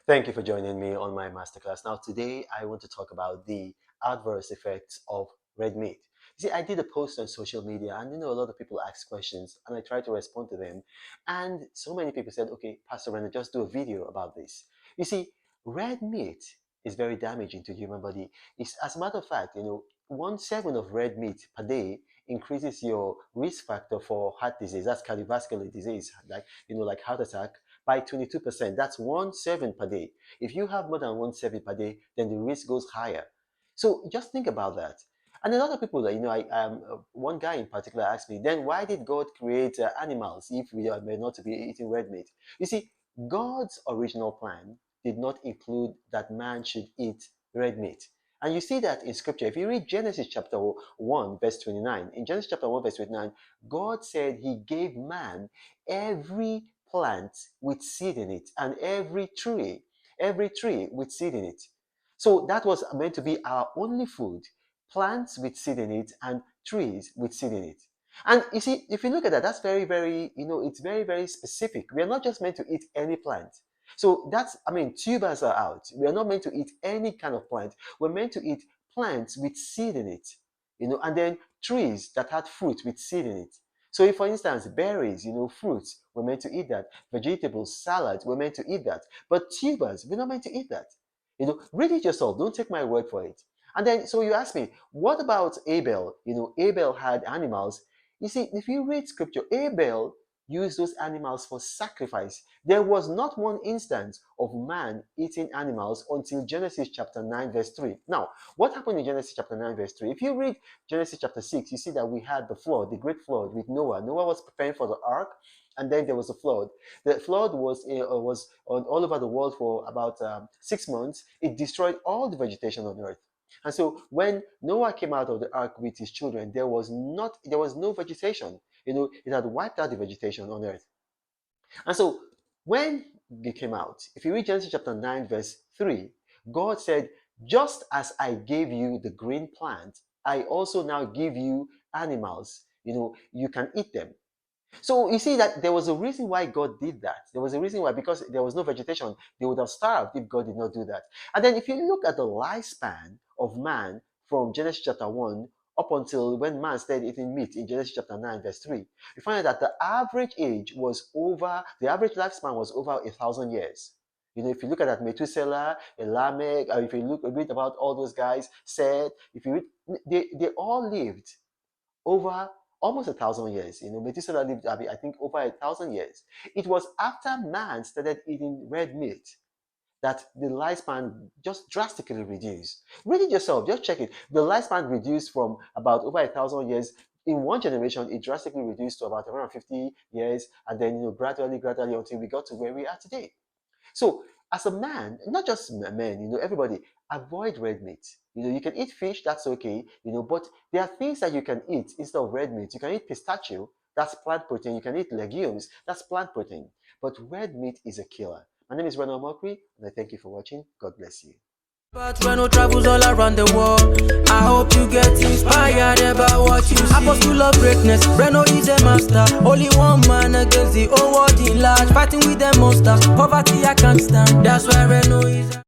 Thank you for joining me on my masterclass. Now, today I want to talk about the adverse effects of red meat. You see, I did a post on social media, and a lot of people ask questions, and I tried to respond to them. And so many people said, okay, Pastor René, just do a video about this. You see, red meat is very damaging to the human body. As a matter of fact, 1 serving of red meat per day increases your risk factor for heart disease. That's cardiovascular disease, like heart attack by 22%. That's 1 serving per day. If you have more than 1 serving per day, then the risk goes higher. So just think about that. And a lot of people, one guy in particular asked me, then why did God create animals if we are meant not to be eating red meat? You see, God's original plan did not include that man should eat red meat. And you see that in scripture. If you read Genesis chapter 1, verse 29, in Genesis chapter 1, verse 29, God said he gave man every plant with seed in it and every tree with seed in it. So that was meant to be our only food, plants with seed in it and trees with seed in it. And you see, if you look at that, that's very, very, it's very, very specific. We are not just meant to eat any plant. So tubers are out. We are not meant to eat any kind of plant. We're meant to eat plants with seed in it, and then trees that had fruit with seed in it. So if, for instance, berries, fruits, we're meant to eat that. Vegetables, salads, we're meant to eat that. But tubers, we're not meant to eat that. Read it yourself. Don't take my word for it. And then, so you ask me, what about Abel? Abel had animals. You see, if you read scripture, Abel used those animals for sacrifice. There was not one instance of man eating animals until Genesis chapter 9, verse 3. Now, what happened in Genesis chapter 9, verse 3? If you read Genesis chapter 6, you see that we had the flood, the great flood with Noah. Noah was preparing for the ark, and then there was a flood. The flood was on all over the world for about 6 months. It destroyed all the vegetation on earth. And so when Noah came out of the ark with his children, there was no vegetation. It had wiped out the vegetation on earth. And so when they came out, if you read Genesis chapter 9, verse 3, God said, just as I gave you the green plant, I also now give you animals. You can eat them. So you see that there was a reason why God did that. There was a reason why, because there was no vegetation. They would have starved if God did not do that. And then if you look at the lifespan of man from Genesis chapter 1 up until when man started eating meat in Genesis chapter 9, verse 3, you find that the average lifespan was over 1,000 years. If you look at that, Methuselah, Lamech, or if you read about all those guys, Seth, if you read, they all lived over almost 1,000 years. Methuselah lived, I think, over 1,000 years. It was after man started eating red meat that the lifespan just drastically reduced. Read it yourself, just check it. The lifespan reduced from about over 1,000 years. In one generation, it drastically reduced to about 150 years, and then gradually until we got to where we are today. So as a man, not just men, everybody, avoid red meat. You can eat fish, that's okay, but there are things that you can eat instead of red meat. You can eat pistachio, that's plant protein. You can eat legumes, that's plant protein. But red meat is a killer. My name is René Mokri, and I thank you for watching. God bless you. But René travels all around the world. I hope you get inspired about what you see. Apostle of greatness, René is a master. Only one man against the whole world in large. Fighting with the monsters, poverty I can't stand. That's why René is